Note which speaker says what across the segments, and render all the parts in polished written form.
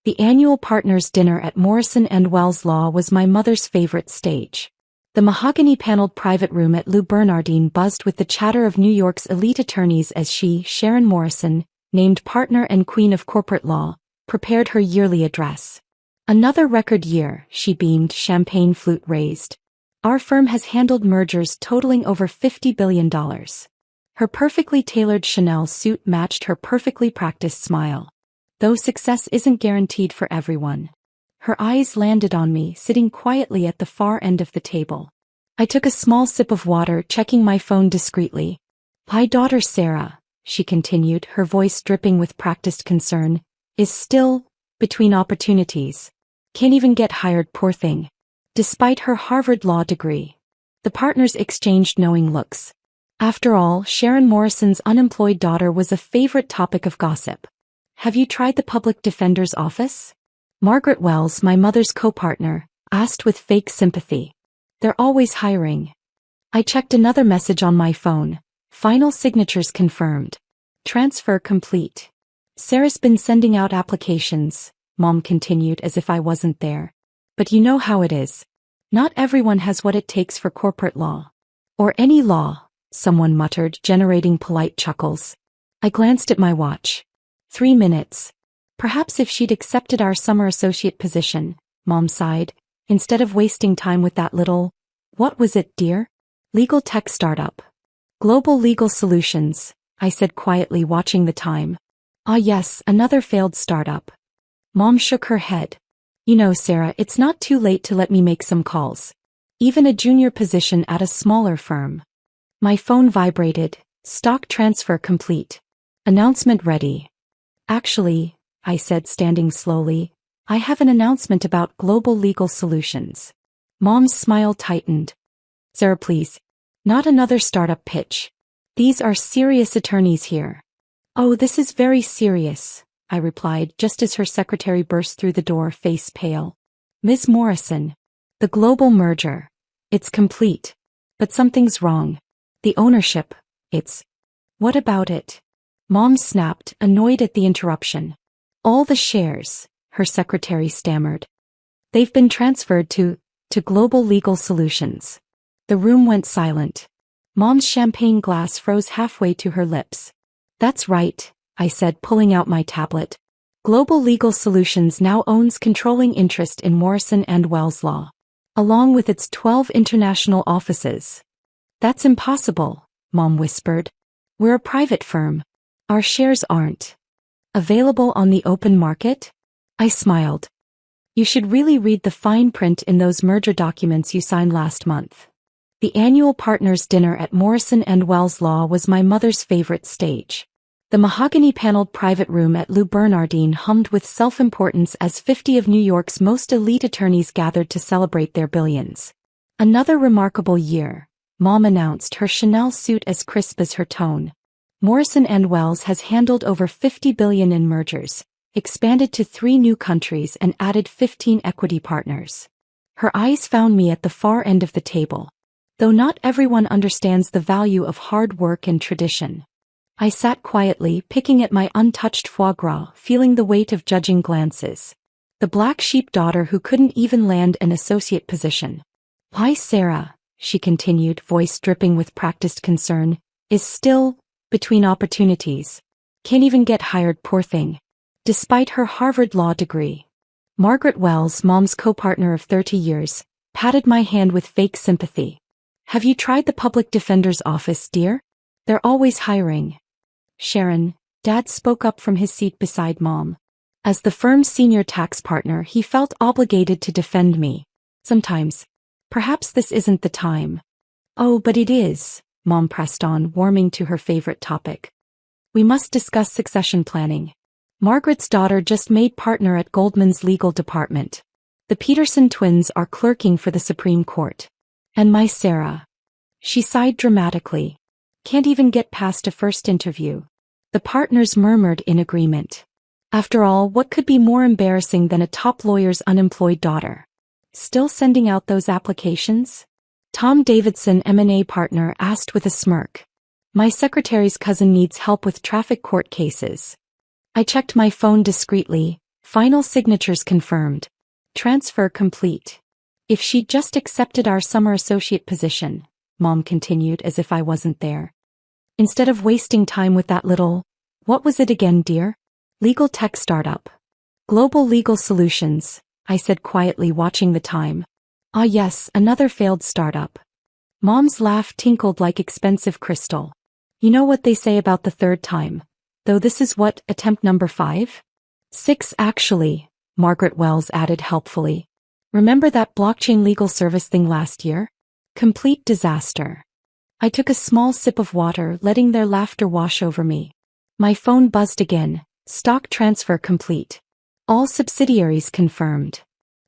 Speaker 1: The annual partners' dinner at Morrison & Wells Law was my mother's favorite stage. The mahogany-paneled private room at Lou Bernardine buzzed with the chatter of New York's elite attorneys as she, Sharon Morrison, named partner and queen of corporate law, prepared her yearly address. "Another record year," she beamed, champagne flute raised. "Our firm has handled mergers totaling over $50 billion. Her perfectly tailored Chanel suit matched her perfectly practiced smile. Though success isn't guaranteed for everyone. Her eyes landed on me, sitting quietly at the far end of the table. I took a small sip of water, checking my phone discreetly. "My daughter Sarah," she continued, her voice dripping with practiced concern, "is still between opportunities. Can't even get hired, poor thing. Despite her Harvard law degree." The partners exchanged knowing looks. After all, Sharon Morrison's unemployed daughter was a favorite topic of gossip. "Have you tried the public defender's office?" Margaret Wells, my mother's co-partner, asked with fake sympathy. "They're always hiring." I checked another message on my phone. "Final signatures confirmed. Transfer complete." "Sarah's been sending out applications," Mom continued as if I wasn't there. "But you know how it is. Not everyone has what it takes for corporate law." "Or any law," someone muttered, generating polite chuckles. I glanced at my watch. 3 minutes. Perhaps if she'd accepted our summer associate position, Mom sighed, instead of wasting time with that little... What was it, dear? Legal tech startup. Global Legal Solutions, I said quietly, watching the time. "Ah yes, another failed startup." Mom shook her head. "You know, Sarah, it's not too late to let me make some calls. Even a junior position at a smaller firm." My phone vibrated. "Stock transfer complete. Announcement ready." "Actually," I said, standing slowly, "I have an announcement about Global Legal Solutions." Mom's smile tightened. "Sarah, please. Not another startup pitch. These are serious attorneys here." "Oh, this is very serious," I replied, just as her secretary burst through the door, face pale. "Ms. Morrison. The global merger. It's complete. But something's wrong. The ownership. It's..." "What about it?" Mom snapped, annoyed at the interruption. "All the shares," her secretary stammered. "They've been transferred to Global Legal Solutions." The room went silent. Mom's champagne glass froze halfway to her lips. "That's right," I said, pulling out my tablet. "Global Legal Solutions now owns controlling interest in Morrison & Wells Law, along with its 12 international offices." "That's impossible," Mom whispered. "We're a private firm. Our shares aren't available on the open market." I smiled. "You should really read the fine print in those merger documents you signed last month." The annual partners' dinner at Morrison & Wells Law was my mother's favorite stage. The mahogany-paneled private room at Lou Bernardine hummed with self-importance as 50 of New York's most elite attorneys gathered to celebrate their billions. "Another remarkable year," Mom announced, her Chanel suit as crisp as her tone. "Morrison & Wells has handled over $50 billion in mergers, expanded to 3 new countries and added 15 equity partners." Her eyes found me at the far end of the table. Though not everyone understands the value of hard work and tradition. I sat quietly, picking at my untouched foie gras, feeling the weight of judging glances. The black sheep daughter who couldn't even land an associate position. "Why, Sarah," she continued, voice dripping with practiced concern, "is still between opportunities. Can't even get hired, poor thing. Despite her Harvard law degree." Margaret Wells, Mom's co-partner of 30 years, patted my hand with fake sympathy. "Have you tried the public defender's office, dear? They're always hiring." "Sharon," Dad spoke up from his seat beside Mom. As the firm's senior tax partner, he felt obligated to defend me. "Sometimes. Perhaps this isn't the time." "Oh, but it is," Mom pressed on, warming to her favorite topic. "We must discuss succession planning. Margaret's daughter just made partner at Goldman's legal department. The Peterson twins are clerking for the Supreme Court. And my Sarah." She sighed dramatically. "Can't even get past a first interview." The partners murmured in agreement. After all, what could be more embarrassing than a top lawyer's unemployed daughter? "Still sending out those applications?" Tom Davidson, M&A partner, asked with a smirk. "My secretary's cousin needs help with traffic court cases." I checked my phone discreetly. Final signatures confirmed. Transfer complete. If she'd just accepted our summer associate position, Mom continued as if I wasn't there. Instead of wasting time with that little, what was it again, dear? Legal tech startup. Global Legal Solutions, I said quietly, watching the time. Ah yes, another failed startup. Mom's laugh tinkled like expensive crystal. You know what they say about the third time? Though this is what, attempt number 5? 6 actually, Margaret Wells added helpfully. Remember that blockchain legal service thing last year? Complete disaster. I took a small sip of water, letting their laughter wash over me. My phone buzzed again. Stock transfer complete. All subsidiaries confirmed.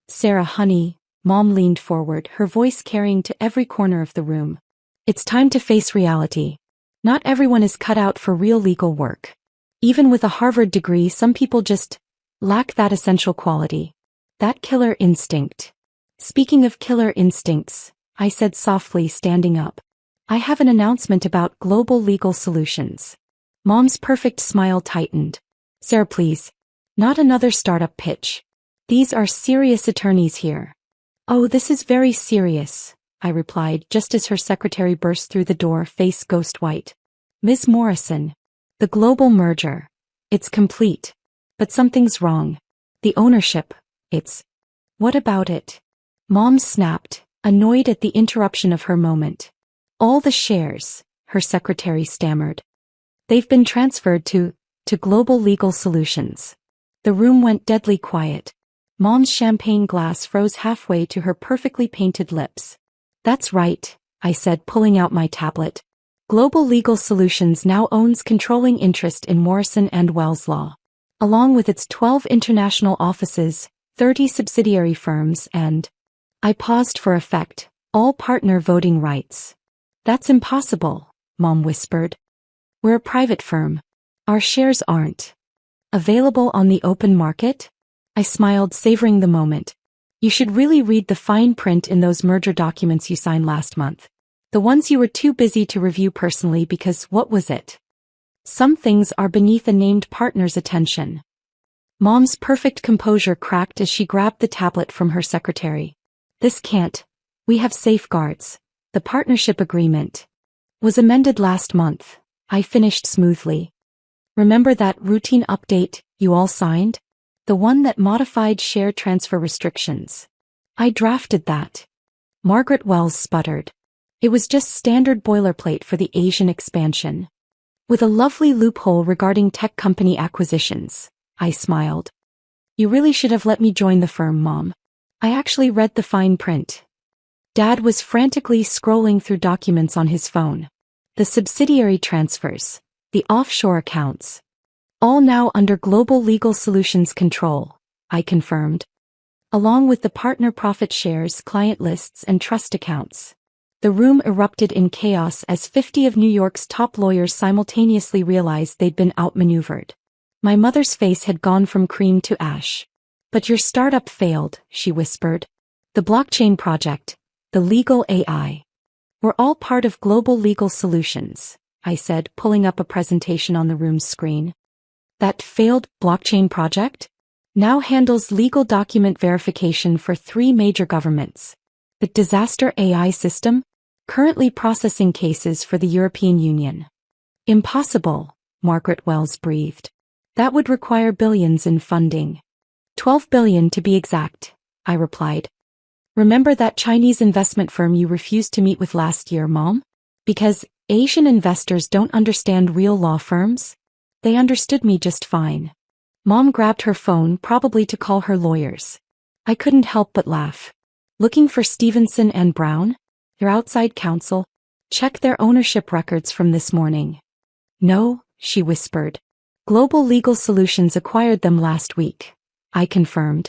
Speaker 1: Sarah, honey, Mom leaned forward, her voice carrying to every corner of the room. It's time to face reality. Not everyone is cut out for real legal work. Even with a Harvard degree, some people just lack that essential quality. That killer instinct. Speaking of killer instincts, I said softly, standing up. I have an announcement about Global Legal Solutions. Mom's perfect smile tightened. Sarah, please. Not another startup pitch. These are serious attorneys here. Oh, this is very serious, I replied just as her secretary burst through the door, face ghost white. Ms. Morrison. The global merger. It's complete. But something's wrong. The ownership. It's. What about it? Mom snapped, annoyed at the interruption of her moment. All the shares, her secretary stammered. They've been transferred to Global Legal Solutions. The room went deadly quiet. Mom's champagne glass froze halfway to her perfectly painted lips. That's right, I said, pulling out my tablet. Global Legal Solutions now owns controlling interest in Morrison & Wells Law, along with its 12 international offices, 30 subsidiary firms and, I paused for effect, all partner voting rights. That's impossible, Mom whispered. We're a private firm. Our shares aren't available on the open market? I smiled, savoring the moment. You should really read the fine print in those merger documents you signed last month. The ones you were too busy to review personally because what was it? Some things are beneath a named partner's attention. Mom's perfect composure cracked as she grabbed the tablet from her secretary. This can't. We have safeguards. The partnership agreement was amended last month. I finished smoothly. Remember that routine update you all signed? The one that modified share transfer restrictions. I drafted that. Margaret Wells sputtered. It was just standard boilerplate for the Asian expansion. With a lovely loophole regarding tech company acquisitions, I smiled. You really should have let me join the firm, Mom. I actually read the fine print. Dad was frantically scrolling through documents on his phone. The subsidiary transfers, the offshore accounts. All now under Global Legal Solutions control, I confirmed. Along with the partner profit shares, client lists, and trust accounts. The room erupted in chaos as 50 of New York's top lawyers simultaneously realized they'd been outmaneuvered. My mother's face had gone from cream to ash. But your startup failed, she whispered. The blockchain project, the legal AI. We're all part of Global Legal Solutions, I said, pulling up a presentation on the room's screen. That failed blockchain project now handles legal document verification for 3 major governments. The disaster AI system, currently processing cases for the European Union. Impossible, Margaret Wells breathed. That would require billions in funding. 12 billion to be exact, I replied. Remember that Chinese investment firm you refused to meet with last year, Mom? Because Asian investors don't understand real law firms? They understood me just fine. Mom grabbed her phone, probably to call her lawyers. I couldn't help but laugh. Looking for Stevenson and Brown? Their outside counsel? Check their ownership records from this morning. No, she whispered. Global Legal Solutions acquired them last week. I confirmed.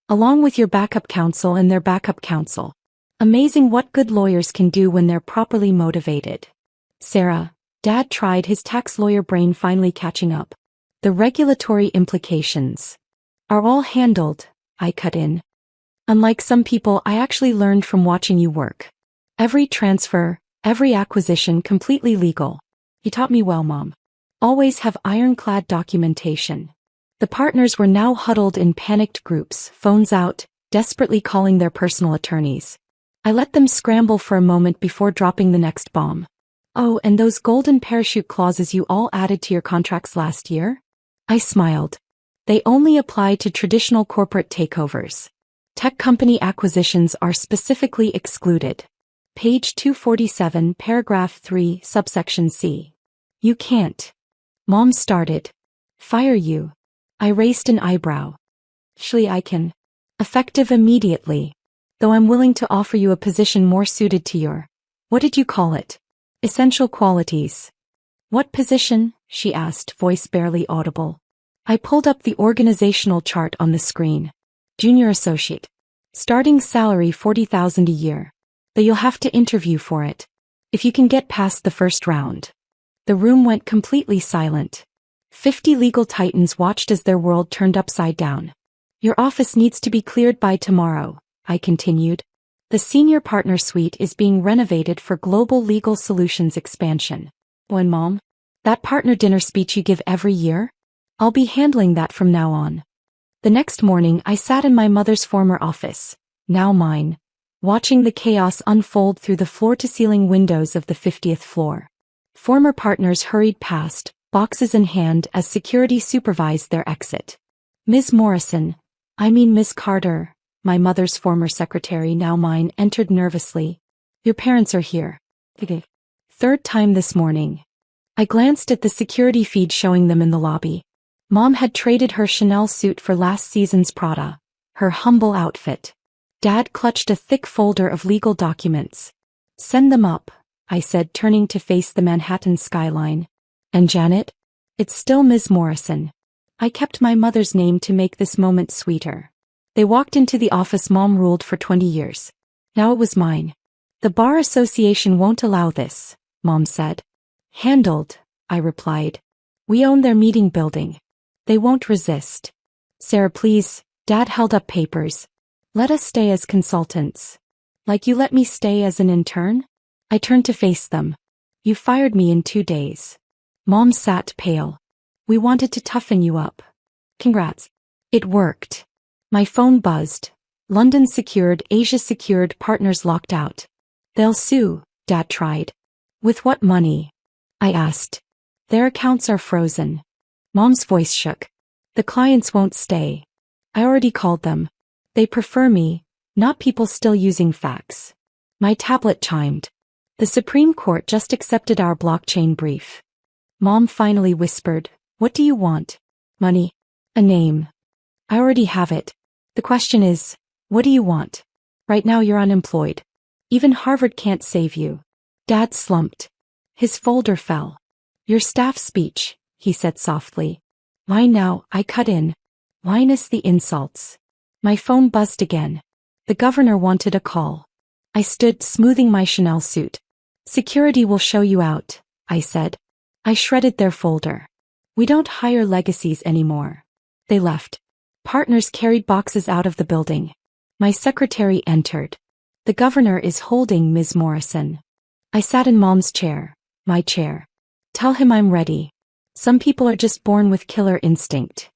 Speaker 1: Along with your backup counsel and their backup counsel. Amazing what good lawyers can do when they're properly motivated. Sarah, Dad tried, his tax lawyer brain finally catching up. The regulatory implications are all handled, I cut in. Unlike some people, I actually learned from watching you work. Every transfer, every acquisition completely legal. You taught me well, Mom. Always have ironclad documentation. The partners were now huddled in panicked groups, phones out, desperately calling their personal attorneys. I let them scramble for a moment before dropping the next bomb. "Oh, and those golden parachute clauses you all added to your contracts last year?" I smiled. "They only apply to traditional corporate takeovers. Tech company acquisitions are specifically excluded." Page 247, paragraph 3, subsection C. "You can't." Mom started. "Fire you." I raised an eyebrow. "Surely I can." "Effective immediately. Though I'm willing to offer you a position more suited to your, what did you call it? Essential qualities." "What position?" she asked, voice barely audible. I pulled up the organizational chart on the screen. "Junior associate. Starting salary $40,000 a year. Though you'll have to interview for it. If you can get past the first round." The room went completely silent. 50 legal titans watched as their world turned upside down. "Your office needs to be cleared by tomorrow," I continued. "The senior partner suite is being renovated for global legal solutions expansion." "Oh, and Mom? That partner dinner speech you give every year? I'll be handling that from now on." The next morning I sat in my mother's former office, now mine, watching the chaos unfold through the floor-to-ceiling windows of the 50th floor. Former partners hurried past, boxes in hand, as security supervised their exit. "Ms. Morrison, Ms. Carter," my mother's former secretary, now mine, entered nervously. "Your parents are here." Third time this morning. I glanced at the security feed showing them in the lobby. Mom had traded her Chanel suit for last season's Prada, her humble outfit. Dad clutched a thick folder of legal documents. "Send them up," I said, turning to face the Manhattan skyline. "And Janet?" "It's still Ms. Morrison." I kept my mother's name to make this moment sweeter. They walked into the office Mom ruled for 20 years. Now it was mine. "The Bar Association won't allow this," Mom said. "Handled," I replied. "We own their meeting building. They won't resist." "Sarah, please," Dad held up papers. "Let us stay as consultants." "Like you let me stay as an intern?" I turned to face them. "You fired me in 2 days." Mom sat pale. "We wanted to toughen you up." "Congrats." It worked. My phone buzzed. "London secured, Asia secured, partners locked out." "They'll sue," Dad tried. "With what money?" I asked. "Their accounts are frozen." Mom's voice shook. "The clients won't stay. I already called them. They prefer me, not people still using fax." My tablet chimed. "The Supreme Court just accepted our blockchain brief." Mom finally whispered, "What do you want?" "Money." "A name." "I already have it. The question is, what do you want? Right now you're unemployed. Even Harvard can't save you." Dad slumped. His folder fell. "Your staff speech," he said softly. "Why now?" I cut in. "Minus the insults." My phone buzzed again. The governor wanted a call. I stood, smoothing my Chanel suit. "Security will show you out," I said. I shredded their folder. "We don't hire legacies anymore." They left. Partners carried boxes out of the building. My secretary entered. "The governor is holding Ms. Morrison." I sat in Mom's chair, my chair. "Tell him I'm ready. Some people are just born with killer instinct."